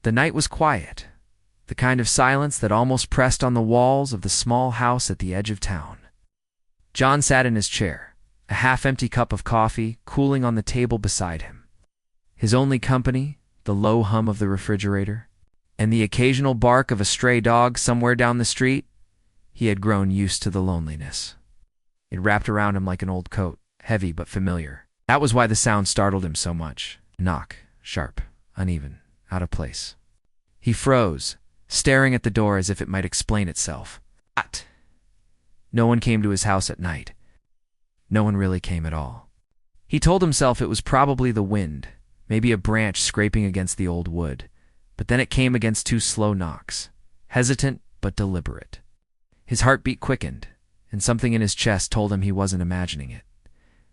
The night was quiet, the kind of silence that almost pressed on the walls of the small house at the edge of town. John sat in his chair, a half-empty cup of coffee cooling on the table beside him. His only company, the low hum of the refrigerator, and the occasional bark of a stray dog somewhere down the street. He had grown used to the loneliness. It wrapped around him like an old coat, heavy but familiar. That was why the sound startled him so much. Knock, sharp, uneven, out of place. He froze, staring at the door as if it might explain itself. What? No one came to his house at night. No one really came at all. He told himself it was probably the wind, maybe a branch scraping against the old wood, but then it came against two slow knocks, hesitant but deliberate. His heartbeat quickened, and something in his chest told him he wasn't imagining it.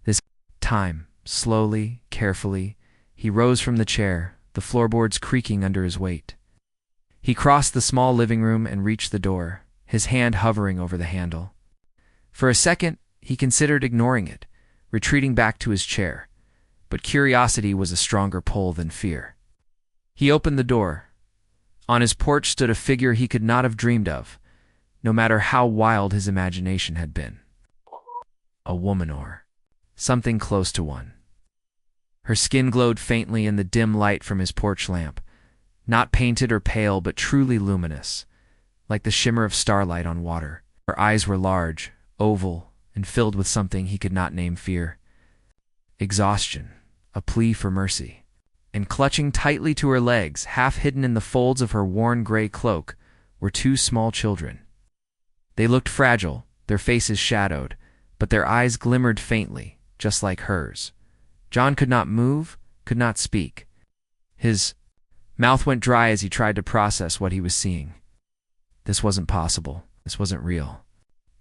This time, slowly, carefully, he rose from the chair, the floorboards creaking under his weight. He crossed the small living room and reached the door, his hand hovering over the handle. For a second, he considered ignoring it, retreating back to his chair, but curiosity was a stronger pull than fear. He opened the door. On his porch stood a figure he could not have dreamed of, no matter how wild his imagination had been. A woman, or something close to one. Her skin glowed faintly in the dim light from his porch lamp, not painted or pale but truly luminous, like the shimmer of starlight on water. Her eyes were large, oval, and filled with something he could not name fear. Exhaustion, a plea for mercy. And clutching tightly to her legs, half hidden in the folds of her worn gray cloak, were two small children. They looked fragile, their faces shadowed, but their eyes glimmered faintly, just like hers. John could not move, could not speak. His mouth went dry as he tried to process what he was seeing. This wasn't possible. This wasn't real.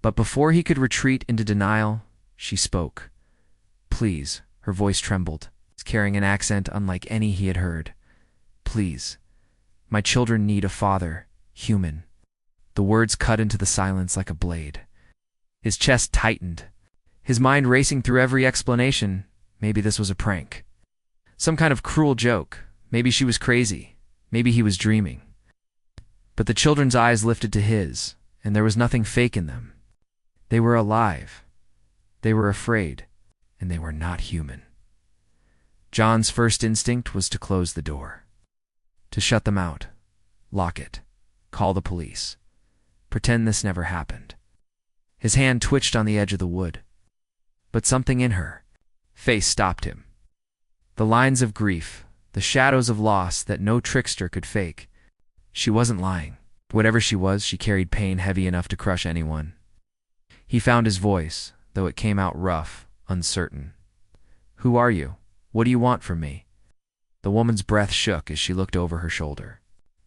But before he could retreat into denial, she spoke. Please, her voice trembled, carrying an accent unlike any he had heard. Please, my children need a father, human. The words cut into the silence like a blade. His chest tightened, his mind racing through every explanation. Maybe this was a prank. Some kind of cruel joke. Maybe she was crazy. Maybe he was dreaming. But the children's eyes lifted to his, and there was nothing fake in them. They were alive. They were afraid, and they were not human. John's first instinct was to close the door, to shut them out, lock it, call the police, pretend this never happened. His hand twitched on the edge of the wood, but something in her face stopped him. The lines of grief, the shadows of loss that no trickster could fake. She wasn't lying. Whatever she was, she carried pain heavy enough to crush anyone. He found his voice, though it came out rough, uncertain. Who are you? What do you want from me? The woman's breath shook as she looked over her shoulder,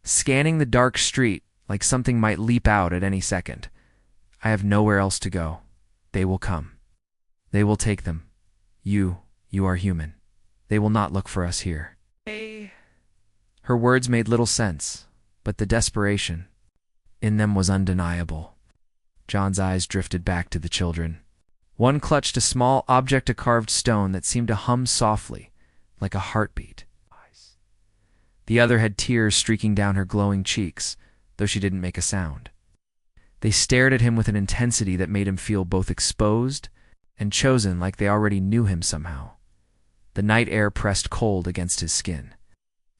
scanning the dark street like something might leap out at any second. I have nowhere else to go. They will come. They will take them. You are human. They will not look for us here. Her words made little sense, but the desperation in them was undeniable. John's eyes drifted back to the children. One clutched a small object of carved stone that seemed to hum softly, like a heartbeat. The other had tears streaking down her glowing cheeks, though she didn't make a sound. They stared at him with an intensity that made him feel both exposed and chosen, like they already knew him somehow. The night air pressed cold against his skin,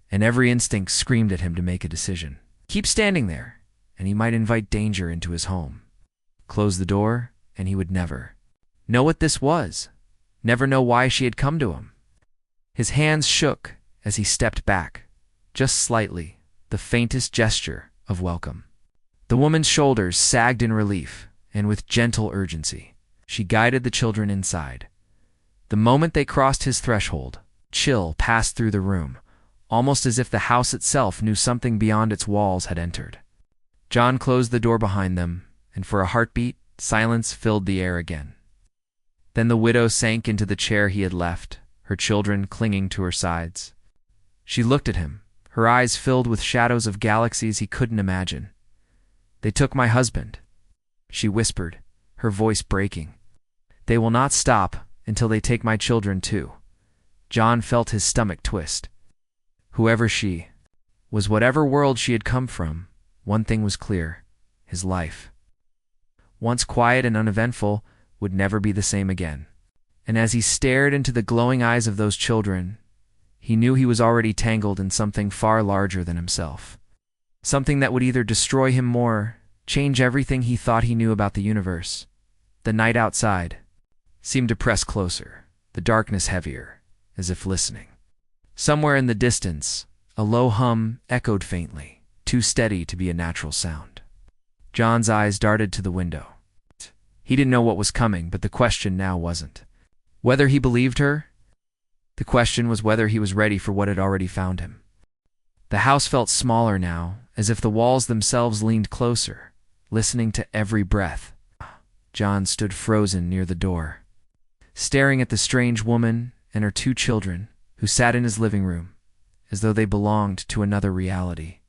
and every instinct screamed at him to make a decision. Keep standing there, and he might invite danger into his home. Close the door, and he would never know what this was, never know why she had come to him. His hands shook as he stepped back, just slightly, the faintest gesture of welcome. The woman's shoulders sagged in relief, and with gentle urgency, she guided the children inside. The moment they crossed his threshold, chill passed through the room, almost as if the house itself knew something beyond its walls had entered. John closed the door behind them, and for a heartbeat, silence filled the air again. Then the widow sank into the chair he had left, her children clinging to her sides. She looked at him, her eyes filled with shadows of galaxies he couldn't imagine. They took my husband, she whispered, her voice breaking. They will not stop until they take my children too. John felt his stomach twist. Whoever she was whatever world she had come from, one thing was clear: his life, once quiet and uneventful, would never be the same again. And as he stared into the glowing eyes of those children, he knew he was already tangled in something far larger than himself. Something that would either destroy him more, change everything he thought he knew about the universe. The night outside seemed to press closer, the darkness heavier, as if listening. Somewhere in the distance, a low hum echoed faintly, too steady to be a natural sound. John's eyes darted to the window. He didn't know what was coming, but the question now wasn't whether he believed her. The question was whether he was ready for what had already found him. The house felt smaller now, as if the walls themselves leaned closer, listening to every breath. John stood frozen near the door, staring at the strange woman and her two children, who sat in his living room, as though they belonged to another reality.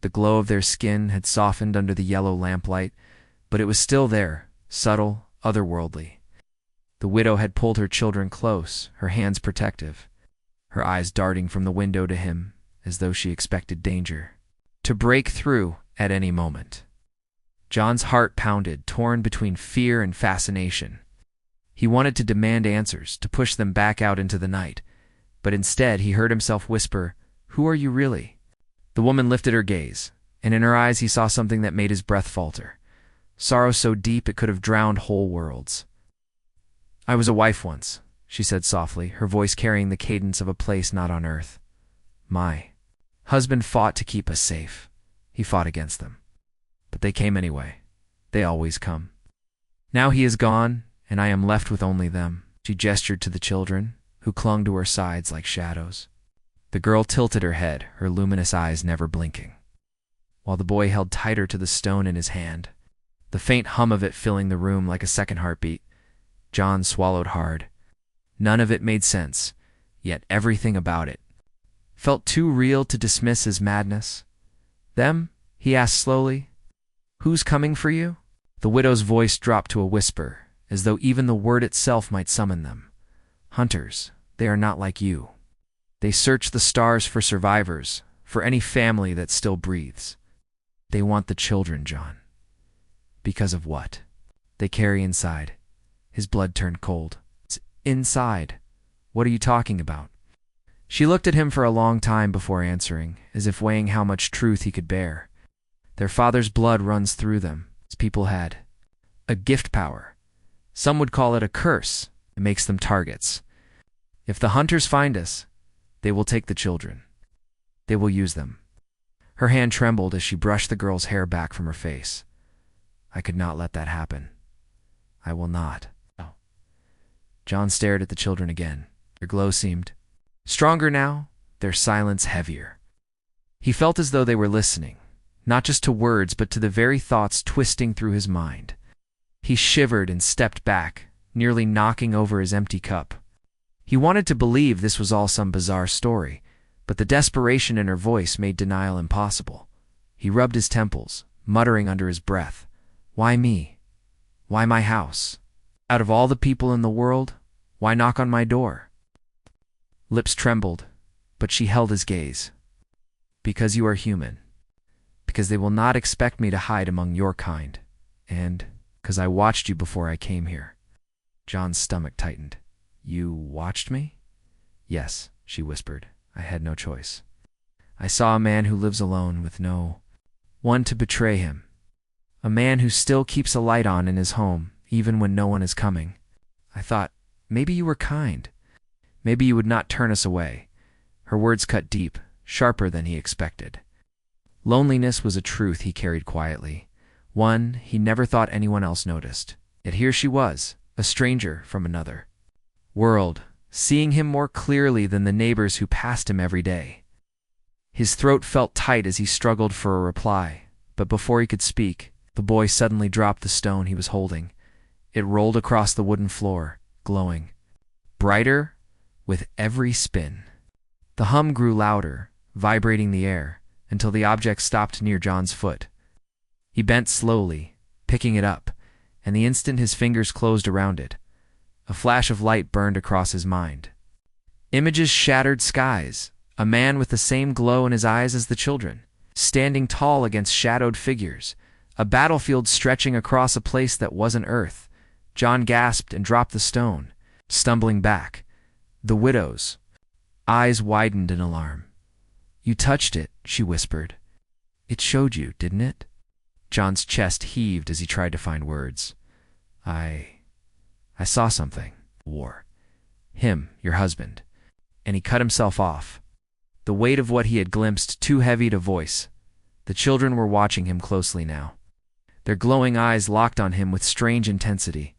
The glow of their skin had softened under the yellow lamplight, but it was still there, subtle, otherworldly. The widow had pulled her children close, her hands protective, her eyes darting from the window to him, as though she expected danger to break through at any moment. John's heart pounded, torn between fear and fascination. He wanted to demand answers, to push them back out into the night, but instead he heard himself whisper, "Who are you really?" The woman lifted her gaze, and in her eyes he saw something that made his breath falter. Sorrow so deep it could have drowned whole worlds. "I was a wife once," she said softly, her voice carrying the cadence of a place not on earth. "My husband fought to keep us safe. He fought against them. But they came anyway. They always come. Now he is gone, and I am left with only them." She gestured to the children, who clung to her sides like shadows. The girl tilted her head, her luminous eyes never blinking, while the boy held tighter to the stone in his hand, the faint hum of it filling the room like a second heartbeat. John swallowed hard. None of it made sense, yet everything about it felt too real to dismiss as madness. "Them?" he asked slowly. "Who's coming for you?" The widow's voice dropped to a whisper, as though even the word itself might summon them. "Hunters. They are not like you. They search the stars for survivors, for any family that still breathes. They want the children, John. Because of what they carry inside." His blood turned cold. "It's inside. What are you talking about?" She looked at him for a long time before answering, as if weighing how much truth he could bear. Their father's blood runs through them. His people had a gift power. Some would call it a curse. It makes them targets. If the hunters find us, they will take the children. They will use them. Her hand trembled as she brushed the girl's hair back from her face. "I could not let that happen. I will not." Oh. John stared at the children again. Their glow seemed stronger now, their silence heavier. He felt as though they were listening, not just to words, but to the very thoughts twisting through his mind. He shivered and stepped back, nearly knocking over his empty cup. He wanted to believe this was all some bizarre story, but the desperation in her voice made denial impossible. He rubbed his temples, muttering under his breath, "Why me? Why my house? Out of all the people in the world, why knock on my door?" Lips trembled, but she held his gaze. "Because you are human. Because they will not expect me to hide among your kind. And because I watched you before I came here." John's stomach tightened. "You watched me?" "Yes," she whispered. "I had no choice. I saw a man who lives alone with no one to betray him. A man who still keeps a light on in his home, even when no one is coming. I thought, maybe you were kind. Maybe you would not turn us away." Her words cut deep, sharper than he expected. Loneliness was a truth he carried quietly, one he never thought anyone else noticed. Yet here she was, a stranger from another world, seeing him more clearly than the neighbors who passed him every day. His throat felt tight as he struggled for a reply, but before he could speak, the boy suddenly dropped the stone he was holding. It rolled across the wooden floor, glowing brighter with every spin. The hum grew louder, vibrating the air, until the object stopped near John's foot. He bent slowly, picking it up, and the instant his fingers closed around it, a flash of light burned across his mind. Images shattered skies, A man with the same glow in his eyes as the children, standing tall against shadowed figures, a battlefield stretching across a place that wasn't Earth. John gasped and dropped the stone, stumbling back. The widow's eyes widened in alarm. "You touched it," she whispered. "It showed you, didn't it?" John's chest heaved as he tried to find words. I saw something. War. Him, your husband." And he cut himself off. The weight of what he had glimpsed too heavy to voice. The children were watching him closely now. Their glowing eyes locked on him with strange intensity.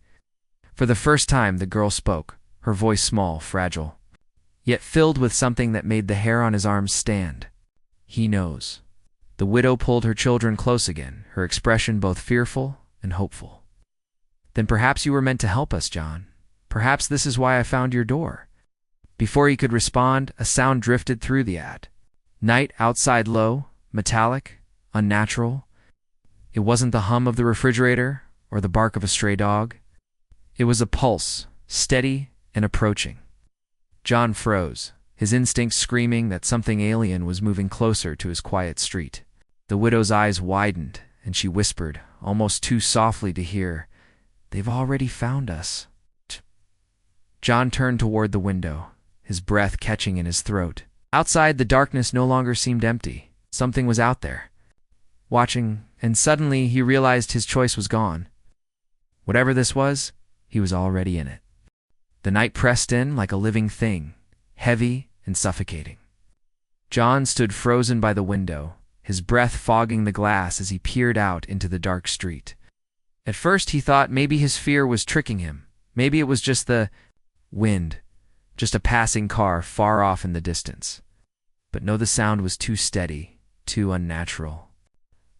For the first time, the girl spoke, her voice small, fragile, yet filled with something that made the hair on his arms stand. "He knows." The widow pulled her children close again, her expression both fearful and hopeful. "Then perhaps you were meant to help us, John. Perhaps this is why I found your door." Before he could respond, a sound drifted through the ad. Night outside, low, metallic, unnatural. It wasn't the hum of the refrigerator or the bark of a stray dog. It was a pulse, steady and approaching. John froze, his instincts screaming that something alien was moving closer to his quiet street. The widow's eyes widened, and she whispered, almost too softly to hear, "They've already found us." John turned toward the window, his breath catching in his throat. Outside, the darkness no longer seemed empty. Something was out there, watching, and suddenly he realized his choice was gone. Whatever this was, he was already in it. The night pressed in like a living thing, heavy and suffocating. John stood frozen by the window, his breath fogging the glass as he peered out into the dark street. At first he thought maybe his fear was tricking him. Maybe it was just the wind, just a passing car far off in the distance. But no, the sound was too steady, too unnatural.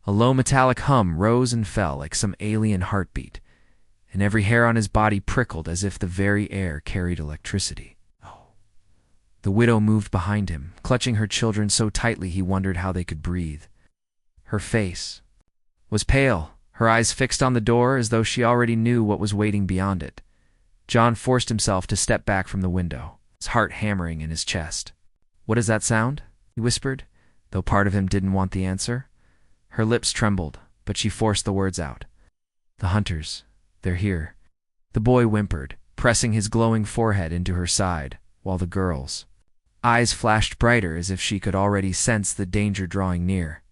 A low metallic hum rose and fell like some alien heartbeat, and every hair on his body prickled as if the very air carried electricity. The widow moved behind him, clutching her children so tightly he wondered how they could breathe. Her face was pale, her eyes fixed on the door as though she already knew what was waiting beyond it. John forced himself to step back from the window, his heart hammering in his chest. "What is that sound?" he whispered, though part of him didn't want the answer. Her lips trembled, but she forced the words out. "The hunters. They're here." The boy whimpered, pressing his glowing forehead into her side, while the girl's eyes flashed brighter as if she could already sense the danger drawing near.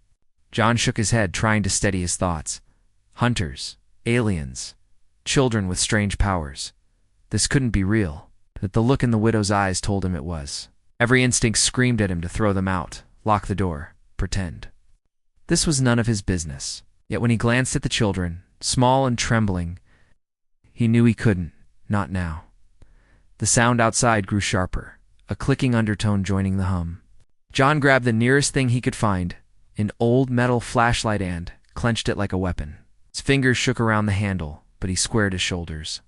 John shook his head, trying to steady his thoughts. Hunters, aliens, children with strange powers. This couldn't be real, but the look in the widow's eyes told him it was. Every instinct screamed at him to throw them out, lock the door, pretend. This was none of his business. Yet when he glanced at the children, small and trembling, he knew he couldn't, not now. The sound outside grew sharper, a clicking undertone joining the hum. John grabbed the nearest thing he could find, an old metal flashlight, and clenched it like a weapon. His fingers shook around the handle, but he squared his shoulders.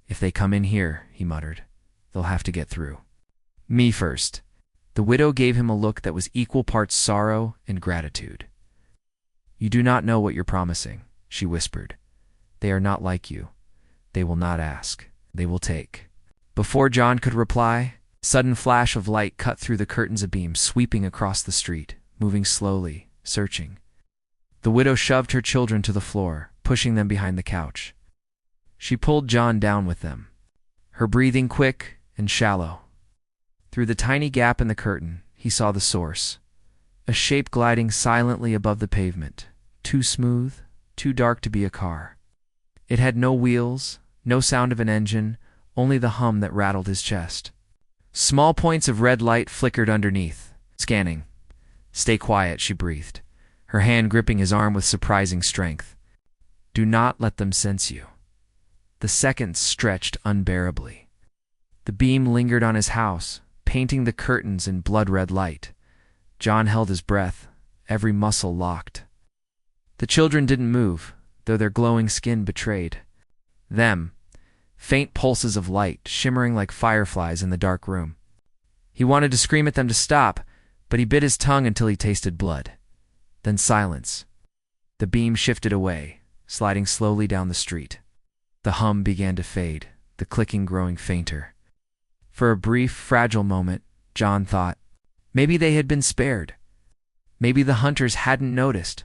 "If they come in here," he muttered, "they'll have to get through. Me first." The widow gave him a look that was equal parts sorrow and gratitude. "You do not know what you're promising," she whispered. "They are not like you. They will not ask. They will take." Before John could reply, a sudden flash of light cut through the curtains, a beam sweeping across the street, moving slowly, searching. The widow shoved her children to the floor, pushing them behind the couch. She pulled John down with them, her breathing quick and shallow. Through the tiny gap in the curtain, he saw the source, a shape gliding silently above the pavement, too smooth, too dark to be a car. It had no wheels, no sound of an engine, only the hum that rattled his chest. Small points of red light flickered underneath, scanning. "Stay quiet," she breathed, her hand gripping his arm with surprising strength. "Do not let them sense you." The seconds stretched unbearably. The beam lingered on his house, painting the curtains in blood-red light. John held his breath, every muscle locked. The children didn't move, though their glowing skin betrayed them, faint pulses of light shimmering like fireflies in the dark room. He wanted to scream at them to stop, but he bit his tongue until he tasted blood. Then silence. The beam shifted away, sliding slowly down the street. The hum began to fade, the clicking growing fainter. For a brief, fragile moment, John thought, Maybe they had been spared. Maybe the hunters hadn't noticed,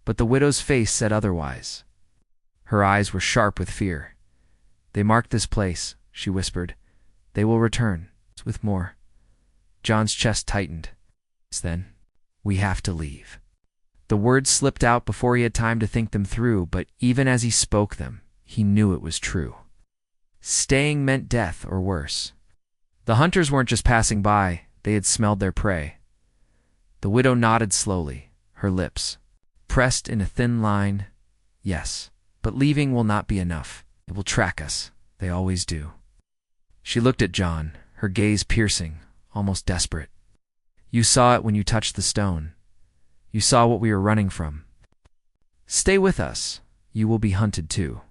but the widow's face said otherwise. Her eyes were sharp with fear. "They marked this place," she whispered. "They will return, with more." John's chest tightened. "Then, we have to leave." The words slipped out before he had time to think them through, but even as he spoke them, he knew it was true. Staying meant death or worse. The hunters weren't just passing by, they had smelled their prey. The widow nodded slowly, her lips pressed in a thin line. "Yes, but leaving will not be enough. It will track us. They always do." She looked at John, her gaze piercing, almost desperate. "You saw it when you touched the stone. You saw what we were running from. Stay with us. You will be hunted too."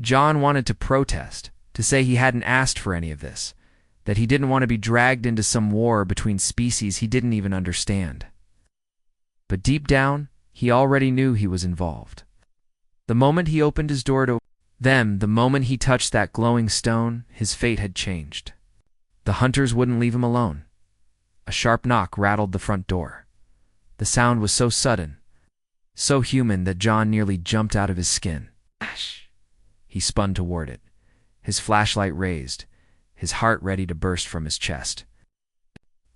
John wanted to protest, to say he hadn't asked for any of this, that he didn't want to be dragged into some war between species he didn't even understand. But deep down, he already knew he was involved. The moment he opened his door to them, the moment he touched that glowing stone, his fate had changed. The hunters wouldn't leave him alone. A sharp knock rattled the front door. The sound was so sudden, so human that John nearly jumped out of his skin. He spun toward it, his flashlight raised, his heart ready to burst from his chest.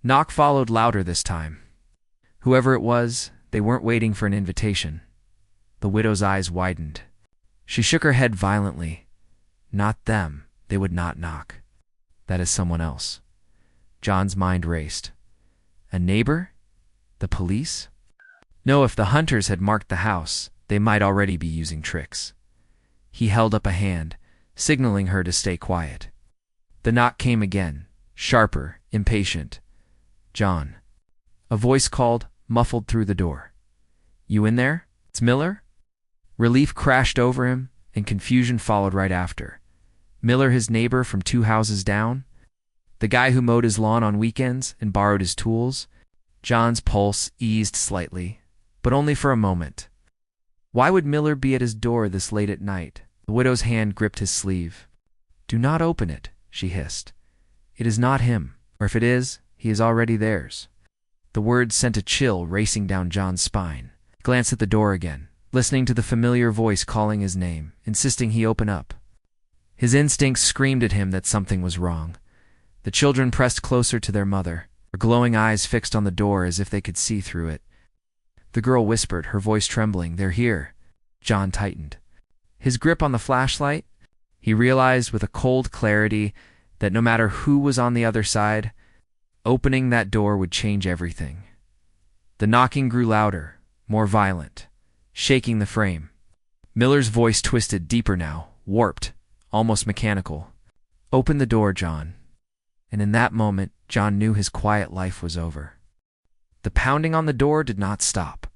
Knock followed louder this time. Whoever it was, they weren't waiting for an invitation. The widow's eyes widened. She shook her head violently. Not them. They would not knock. That is someone else. John's mind raced. A neighbor? The police? No, if the hunters had marked the house, they might already be using tricks. He held up a hand, signaling her to stay quiet. The knock came again, sharper, impatient. "John." A voice called, muffled through the door. "You in there? It's Miller?" Relief crashed over him, and confusion followed right after. Miller, his neighbor from 2 houses down? The guy who mowed his lawn on weekends and borrowed his tools? John's pulse eased slightly, but only for a moment. Why would Miller be at his door this late at night? The widow's hand gripped his sleeve. "Do not open it," she hissed. "It is not him, or if it is, he is already theirs." The words sent a chill racing down John's spine. He glanced at the door again, listening to the familiar voice calling his name, insisting he open up. His instincts screamed at him that something was wrong. The children pressed closer to their mother, her glowing eyes fixed on the door as if they could see through it. The girl whispered, her voice trembling, "They're here." John tightened his grip on the flashlight. He realized with a cold clarity that no matter who was on the other side, opening that door would change everything. The knocking grew louder, more violent, shaking the frame. Miller's voice twisted deeper now, warped, almost mechanical. "Open the door, John." And in that moment, John knew his quiet life was over. The pounding on the door did not stop.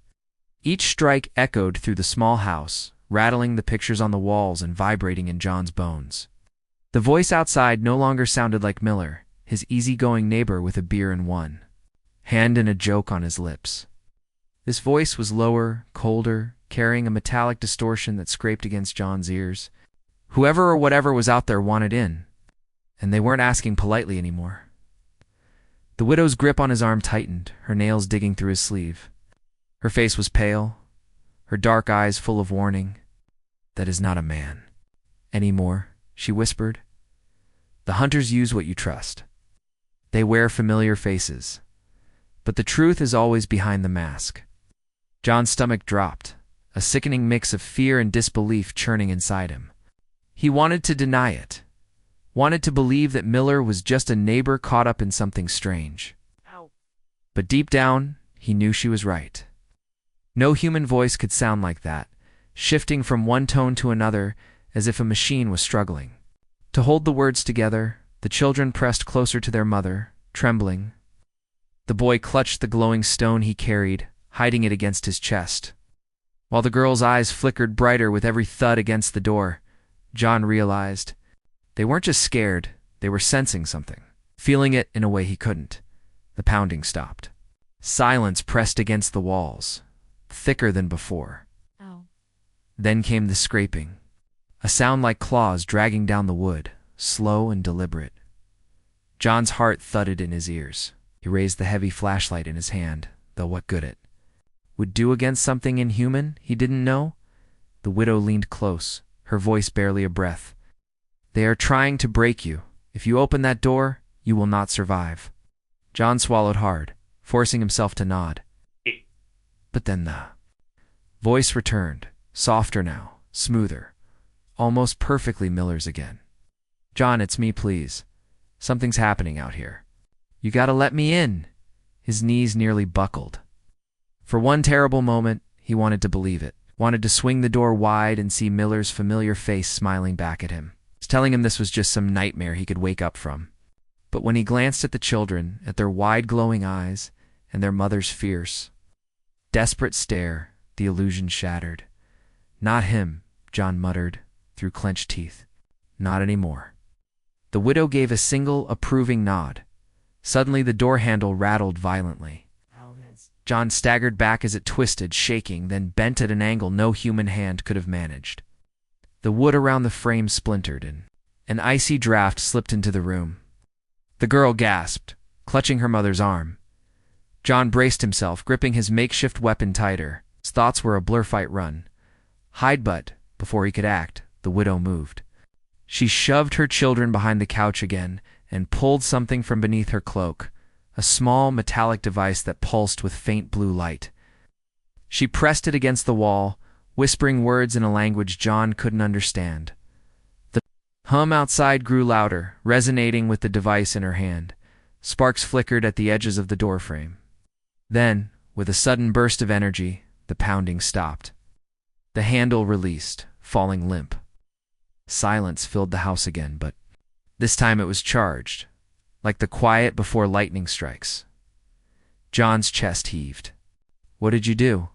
Each strike echoed through the small house, rattling the pictures on the walls and vibrating in John's bones. The voice outside no longer sounded like Miller, his easygoing neighbor with a beer in one hand and a joke on his lips. This voice was lower, colder, carrying a metallic distortion that scraped against John's ears. Whoever or whatever was out there wanted in, and they weren't asking politely anymore. The widow's grip on his arm tightened, her nails digging through his sleeve. Her face was pale, her dark eyes full of warning. "That is not a man anymore," she whispered. "The hunters use what you trust. They wear familiar faces, but the truth is always behind the mask." John's stomach dropped, a sickening mix of fear and disbelief churning inside him. He wanted to deny it, wanted to believe that Miller was just a neighbor caught up in something strange. But deep down, he knew she was right. No human voice could sound like that, shifting from one tone to another as if a machine was struggling. To hold the words together, the children pressed closer to their mother, trembling. The boy clutched the glowing stone he carried, hiding it against his chest. While the girl's eyes flickered brighter with every thud against the door, John realized they weren't just scared, they were sensing something, feeling it in a way he couldn't. The pounding stopped. Silence pressed against the walls, thicker than before. Ow. Then came the scraping, a sound like claws dragging down the wood, slow and deliberate. John's heart thudded in his ears. He raised the heavy flashlight in his hand, though what good it would do against something inhuman he didn't know? The widow leaned close, her voice barely a breath. "They are trying to break you. If you open that door, you will not survive." John swallowed hard, forcing himself to nod. But then the voice returned, softer now, smoother, almost perfectly Miller's again. "John, it's me, please. Something's happening out here. You gotta let me in." His knees nearly buckled. For one terrible moment, he wanted to believe it, wanted to swing the door wide and see Miller's familiar face smiling back at him, telling him this was just some nightmare he could wake up from. But when he glanced at the children, at their wide glowing eyes, and their mother's fierce, desperate stare, the illusion shattered. "Not him," John muttered through clenched teeth. "Not anymore." The widow gave a single, approving nod. Suddenly the door handle rattled violently. John staggered back as it twisted, shaking, then bent at an angle no human hand could have managed. The wood around the frame splintered, and an icy draft slipped into the room. The girl gasped, clutching her mother's arm. John braced himself, gripping his makeshift weapon tighter. His thoughts were a blur-fight run. Hide, but before he could act, the widow moved. She shoved her children behind the couch again and pulled something from beneath her cloak, a small metallic device that pulsed with faint blue light. She pressed it against the wall, whispering words in a language John couldn't understand. The hum outside grew louder, resonating with the device in her hand. Sparks flickered at the edges of the doorframe. Then, with a sudden burst of energy, the pounding stopped. The handle released, falling limp. Silence filled the house again, but this time it was charged, like the quiet before lightning strikes. John's chest heaved. "What did you do?"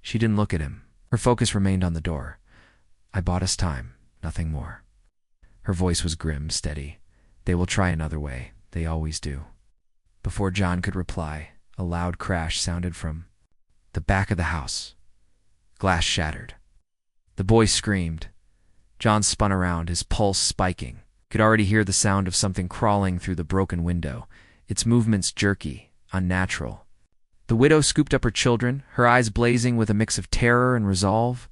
She didn't look at him. Her focus remained on the door. "I bought us time, nothing more." Her voice was grim, steady. "They will try another way. They always do." Before John could reply, a loud crash sounded from the back of the house. Glass shattered. The boy screamed. John spun around, his pulse spiking. Could already hear the sound of something crawling through the broken window, its movements jerky, unnatural. The widow scooped up her children, her eyes blazing with a mix of terror and resolve.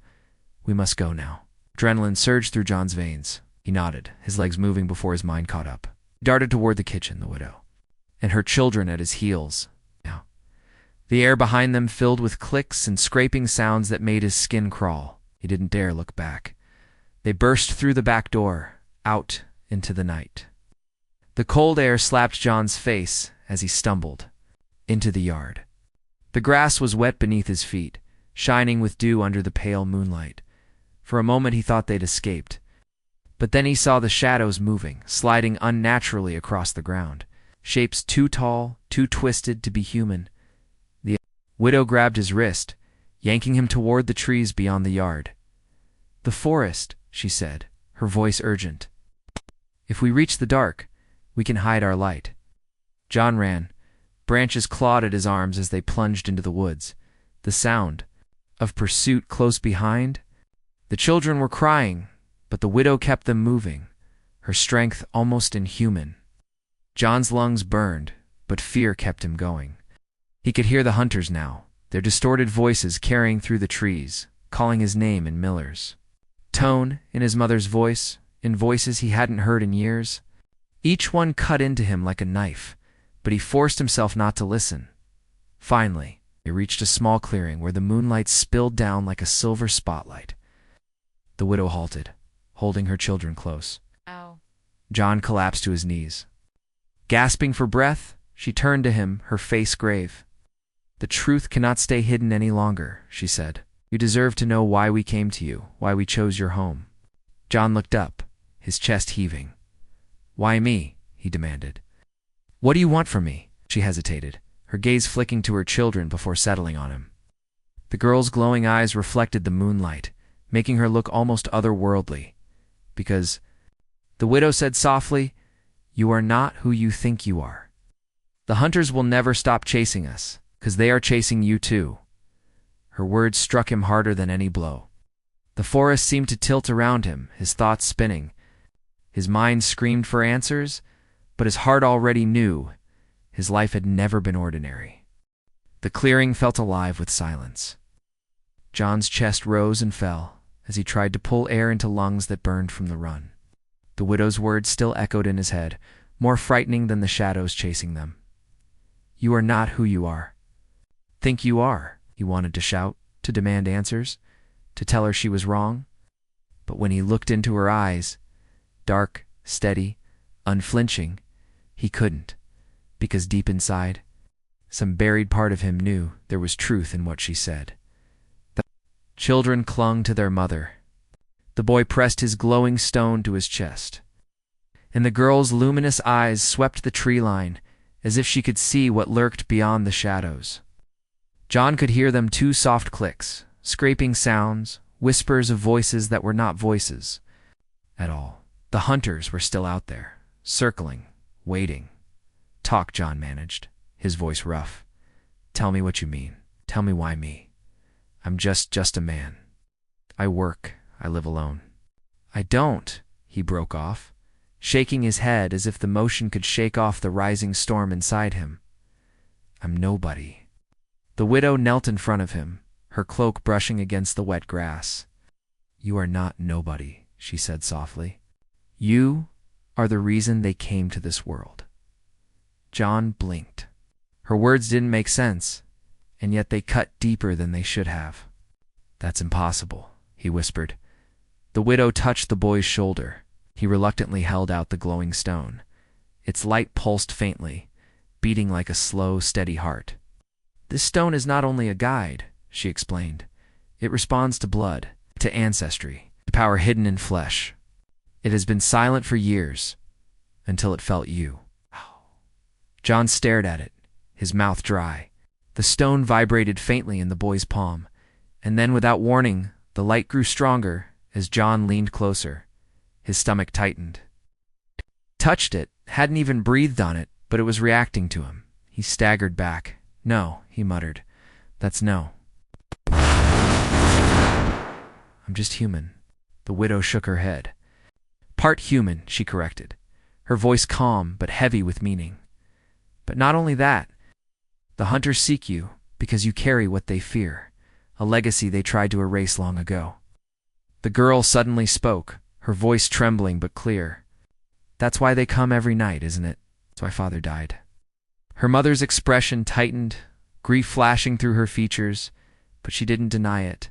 "We must go now." Adrenaline surged through John's veins. He nodded, his legs moving before his mind caught up. He darted toward the kitchen, the widow, and her children at his heels. Now, the air behind them filled with clicks and scraping sounds that made his skin crawl. He didn't dare look back. They burst through the back door, out into the night. The cold air slapped John's face as he stumbled into the yard. The grass was wet beneath his feet, shining with dew under the pale moonlight. For a moment he thought they'd escaped. But then he saw the shadows moving, sliding unnaturally across the ground. Shapes too tall, too twisted to be human. The widow grabbed his wrist, yanking him toward the trees beyond the yard. "The forest," she said, her voice urgent. "If we reach the dark, we can hide our light." John ran. Branches clawed at his arms as they plunged into the woods. The sound of pursuit close behind. The children were crying, but the widow kept them moving, her strength almost inhuman. John's lungs burned, but fear kept him going. He could hear the hunters now, their distorted voices carrying through the trees, calling his name in Miller's. Tone in his mother's voice, in voices he hadn't heard in years. Each one cut into him like a knife, but he forced himself not to listen. Finally, they reached a small clearing where the moonlight spilled down like a silver spotlight. The widow halted, holding her children close. "Ow." John collapsed to his knees. Gasping for breath, she turned to him, her face grave. "The truth cannot stay hidden any longer," she said. "You deserve to know why we came to you, why we chose your home." John looked up, his chest heaving. "Why me?" he demanded. "What do you want from me?" She hesitated, her gaze flicking to her children before settling on him. The girl's glowing eyes reflected the moonlight, making her look almost otherworldly. "Because," the widow said softly, "you are not who you think you are. The hunters will never stop chasing us, because they are chasing you too." Her words struck him harder than any blow. The forest seemed to tilt around him, his thoughts spinning. His mind screamed for answers, but his heart already knew. His life had never been ordinary. The clearing felt alive with silence. John's chest rose and fell as he tried to pull air into lungs that burned from the run. The widow's words still echoed in his head, more frightening than the shadows chasing them. "You are not who you are." "Think you are," he wanted to shout, to demand answers, to tell her she was wrong. But when he looked into her eyes, dark, steady, unflinching, he couldn't, because deep inside, some buried part of him knew there was truth in what she said. The children clung to their mother. The boy pressed his glowing stone to his chest, and the girl's luminous eyes swept the tree line as if she could see what lurked beyond the shadows. John could hear them, two soft clicks, scraping sounds, whispers of voices that were not voices at all. The hunters were still out there, circling, waiting. "Talk," John managed, his voice rough. "Tell me what you mean. Tell me why me. I'm just a man. I work. I live alone." "I don't," he broke off, shaking his head as if the motion could shake off the rising storm inside him. "I'm nobody." The widow knelt in front of him, her cloak brushing against the wet grass. "You are not nobody," she said softly. "You are the reason they came to this world." John blinked. Her words didn't make sense, and yet they cut deeper than they should have. "That's impossible," he whispered. The widow touched the boy's shoulder. He reluctantly held out the glowing stone. Its light pulsed faintly, beating like a slow, steady heart. "This stone is not only a guide," she explained. "It responds to blood, to ancestry, to power hidden in flesh. It has been silent for years, until it felt you." John stared at it, his mouth dry. The stone vibrated faintly in the boy's palm, and then without warning, the light grew stronger as John leaned closer. His stomach tightened. Touched it, hadn't even breathed on it, but it was reacting to him. He staggered back. "No," he muttered. "That's no. I'm just human." The widow shook her head. "Part human," she corrected, her voice calm but heavy with meaning. "But not only that. The hunters seek you because you carry what they fear, a legacy they tried to erase long ago." The girl suddenly spoke, her voice trembling but clear. "That's why they come every night, isn't it? That's why Father died." Her mother's expression tightened, grief flashing through her features, but she didn't deny it.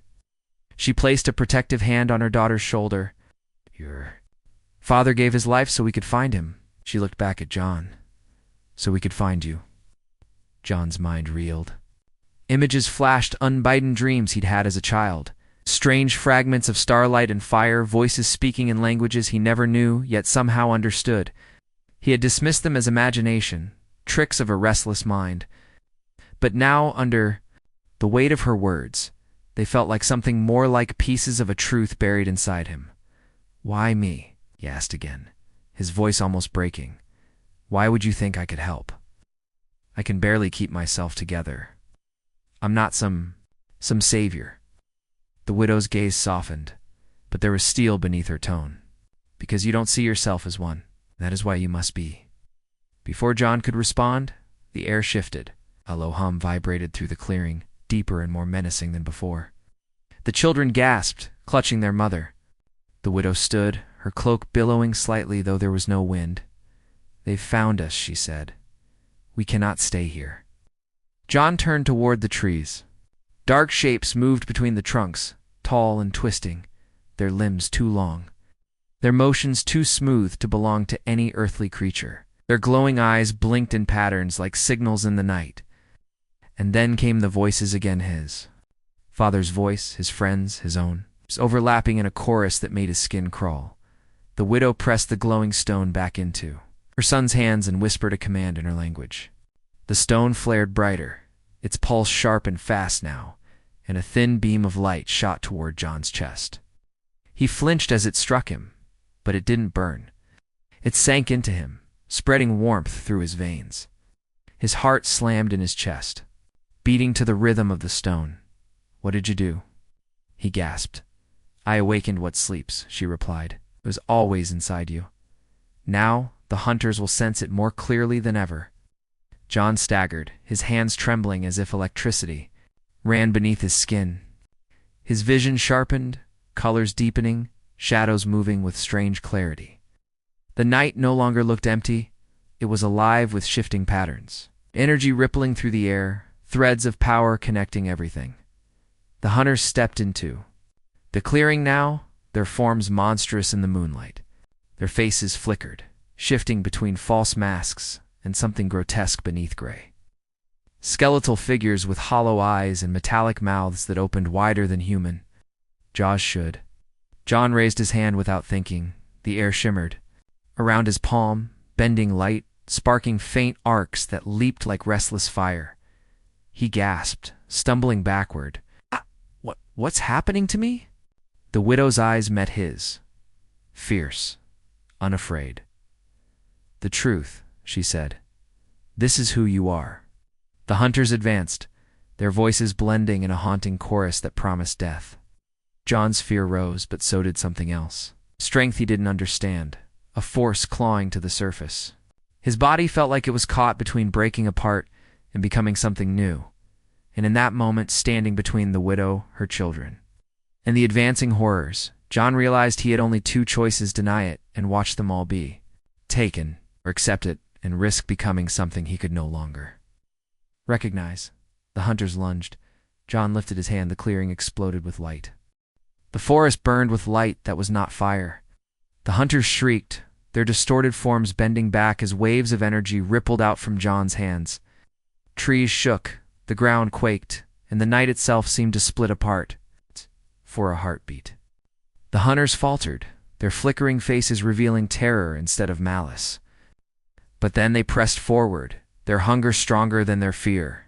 She placed a protective hand on her daughter's shoulder. "Your father gave his life so we could find him." She looked back at John. "So we could find you." John's mind reeled. Images flashed, unbidden dreams he'd had as a child. Strange fragments of starlight and fire, voices speaking in languages he never knew, yet somehow understood. He had dismissed them as imagination, tricks of a restless mind. But now, under the weight of her words, they felt like something more, like pieces of a truth buried inside him. "Why me?" he asked again, his voice almost breaking. "Why would you think I could help? I can barely keep myself together. I'm not some savior." The widow's gaze softened, but there was steel beneath her tone. "Because you don't see yourself as one. That is why you must be." Before John could respond, the air shifted. A low hum vibrated through the clearing, deeper and more menacing than before. The children gasped, clutching their mother. The widow stood, her cloak billowing slightly though there was no wind. "They've found us," she said. "We cannot stay here." John turned toward the trees. Dark shapes moved between the trunks, tall and twisting, their limbs too long, their motions too smooth to belong to any earthly creature. Their glowing eyes blinked in patterns like signals in the night. And then came the voices again, his father's voice, his friend's, his own, overlapping in a chorus that made his skin crawl. The widow pressed the glowing stone back into her son's hands and whispered a command in her language. The stone flared brighter, its pulse sharp and fast now, and a thin beam of light shot toward John's chest. He flinched as it struck him, but it didn't burn. It sank into him, spreading warmth through his veins. His heart slammed in his chest, beating to the rhythm of the stone. "What did you do?" he gasped. "I awakened what sleeps," she replied. "It was always inside you. Now the hunters will sense it more clearly than ever." John staggered, his hands trembling as if electricity ran beneath his skin. His vision sharpened, colors deepening, shadows moving with strange clarity. The night no longer looked empty. It was alive with shifting patterns, energy rippling through the air, threads of power connecting everything. The hunters stepped into the clearing now, their forms monstrous in the moonlight. Their faces flickered, shifting between false masks and something grotesque beneath gray. Skeletal figures with hollow eyes and metallic mouths that opened wider than human. Jaws should. John raised his hand without thinking. The air shimmered around his palm, bending light, sparking faint arcs that leaped like restless fire. He gasped, stumbling backward. What's happening to me? The widow's eyes met his, fierce, unafraid. The truth, she said. This is who you are. The hunters advanced, their voices blending in a haunting chorus that promised death. John's fear rose, but so did something else. Strength he didn't understand, a force clawing to the surface. His body felt like it was caught between breaking apart and becoming something new, and in that moment standing between the widow, her children, and the advancing horrors, John realized he had only two choices: deny it and watch them all be taken, or accept it and risk becoming something he could no longer recognize. The hunters lunged. John lifted his hand. The clearing exploded with light. The forest burned with light that was not fire. The hunters shrieked, their distorted forms bending back as waves of energy rippled out from John's hands. Trees shook, the ground quaked, and the night itself seemed to split apart for a heartbeat. The hunters faltered, their flickering faces revealing terror instead of malice. But then they pressed forward, their hunger stronger than their fear.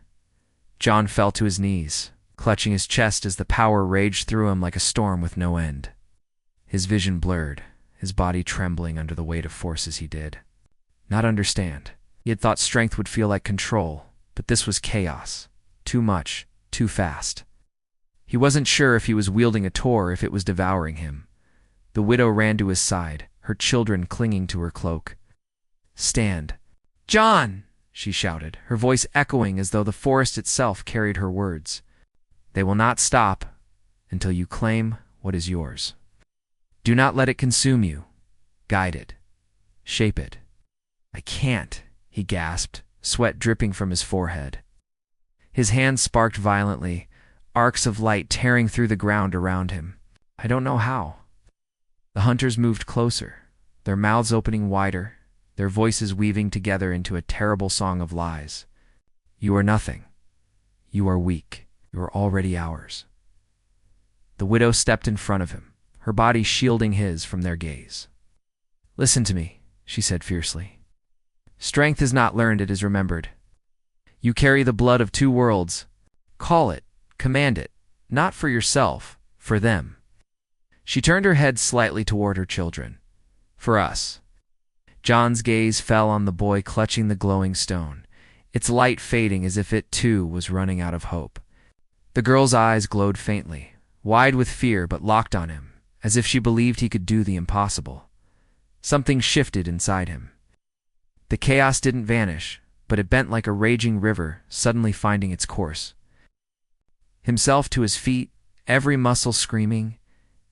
John fell to his knees, clutching his chest as the power raged through him like a storm with no end. His vision blurred, his body trembling under the weight of forces he did not understand. He had thought strength would feel like control, but this was chaos. Too much, too fast. He wasn't sure if he was wielding a tool or if it was devouring him. The widow ran to his side, her children clinging to her cloak. "Stand." "John!" she shouted, her voice echoing as though the forest itself carried her words. "They will not stop until you claim what is yours. Do not let it consume you. Guide it. Shape it." "I can't," he gasped, sweat dripping from his forehead. His hands sparked violently, arcs of light tearing through the ground around him. "I don't know how." The hunters moved closer, their mouths opening wider, their voices weaving together into a terrible song of lies. "You are nothing. You are weak. You are already ours." The widow stepped in front of him, her body shielding his from their gaze. "Listen to me," she said fiercely. "Strength is not learned, it is remembered. You carry the blood of two worlds. Call it, command it, not for yourself, for them." She turned her head slightly toward her children. "For us." John's gaze fell on the boy clutching the glowing stone, its light fading as if it too was running out of hope. The girl's eyes glowed faintly, wide with fear but locked on him, as if she believed he could do the impossible. Something shifted inside him. The chaos didn't vanish, but it bent like a raging river, suddenly finding its course. Himself to his feet, every muscle screaming,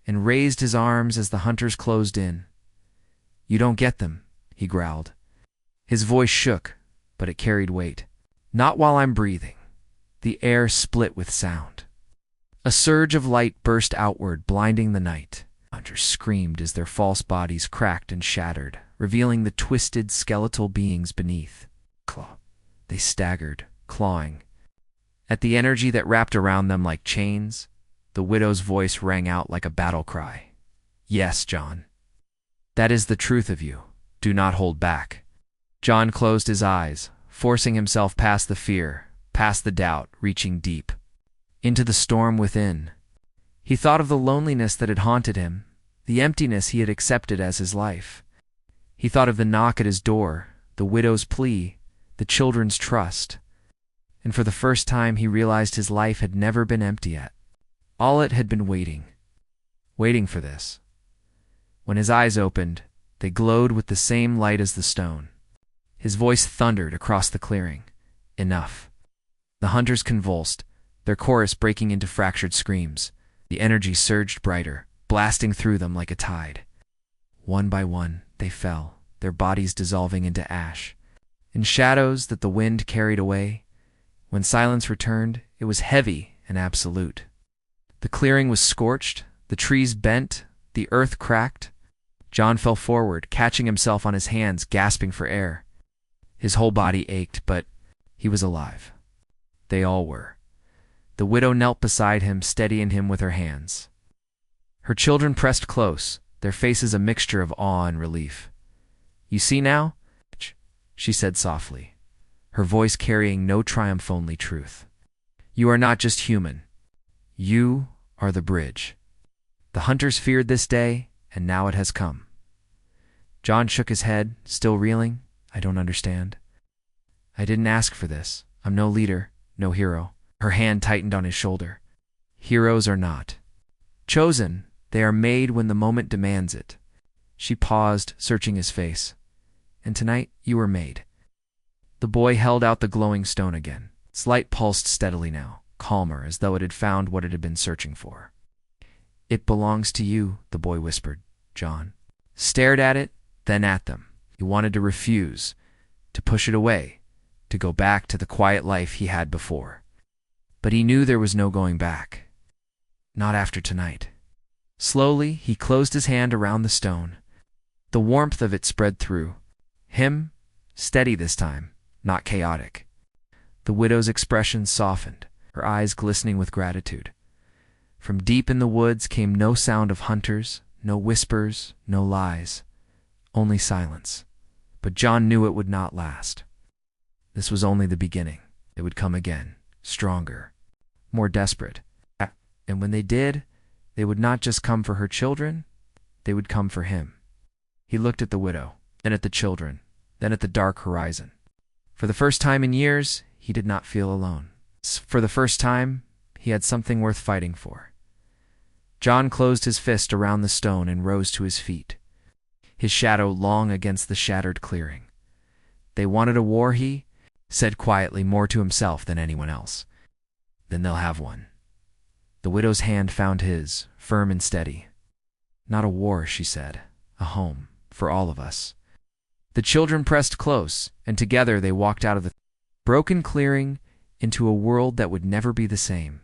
and raised his arms as the hunters closed in. "You don't get them," he growled. His voice shook, but it carried weight. "Not while I'm breathing." The air split with sound. A surge of light burst outward, blinding the night. Hunters screamed as their false bodies cracked and shattered, revealing the twisted, skeletal beings beneath. They staggered, clawing. At the energy that wrapped around them like chains, the widow's voice rang out like a battle cry. "Yes, John. That is the truth of you. Do not hold back." John closed his eyes, forcing himself past the fear, past the doubt, reaching deep into the storm within. He thought of the loneliness that had haunted him, the emptiness he had accepted as his life. He thought of the knock at his door, the widow's plea, the children's trust. And for the first time he realized his life had never been empty yet. All it had been waiting for this. When his eyes opened, they glowed with the same light as the stone. His voice thundered across the clearing. Enough. The hunters convulsed, their chorus breaking into fractured screams. The energy surged brighter, blasting through them like a tide. One by one, they fell, their bodies dissolving into ash. In shadows that the wind carried away, when silence returned, it was heavy and absolute. The clearing was scorched, the trees bent, the earth cracked. John fell forward, catching himself on his hands, gasping for air. His whole body ached, but he was alive. They all were. The widow knelt beside him, steadying him with her hands. Her children pressed close, their faces a mixture of awe and relief. "You see now?" she said softly, her voice carrying no triumph, only truth. "You are not just human. You are the bridge. The hunters feared this day, and now it has come." John shook his head, still reeling. "I don't understand. I didn't ask for this. I'm no leader, no hero." Her hand tightened on his shoulder. "Heroes are not chosen. They are made when the moment demands it." She paused, searching his face. "And tonight you were made." The boy held out the glowing stone again. Its light pulsed steadily now, calmer, as though it had found what it had been searching for. "It belongs to you," the boy whispered. John stared at it, then at them. He wanted to refuse, to push it away, to go back to the quiet life he had before. But he knew there was no going back. Not after tonight. Slowly, he closed his hand around the stone. The warmth of it spread through him, steady this time, not chaotic. The widow's expression softened, her eyes glistening with gratitude. From deep in the woods came no sound of hunters, no whispers, no lies, only silence. But John knew it would not last. This was only the beginning. It would come again, stronger, more desperate. And when they did, they would not just come for her children, they would come for him. He looked at the widow, then at the children, then at the dark horizon. For the first time in years, he did not feel alone. For the first time, he had something worth fighting for. John closed his fist around the stone and rose to his feet, his shadow long against the shattered clearing. "They wanted a war," he said quietly, more to himself than anyone else. "Then they'll have one." The widow's hand found his, firm and steady. "Not a war," she said. "A home, for all of us." The children pressed close, and together they walked out of the broken clearing into a world that would never be the same.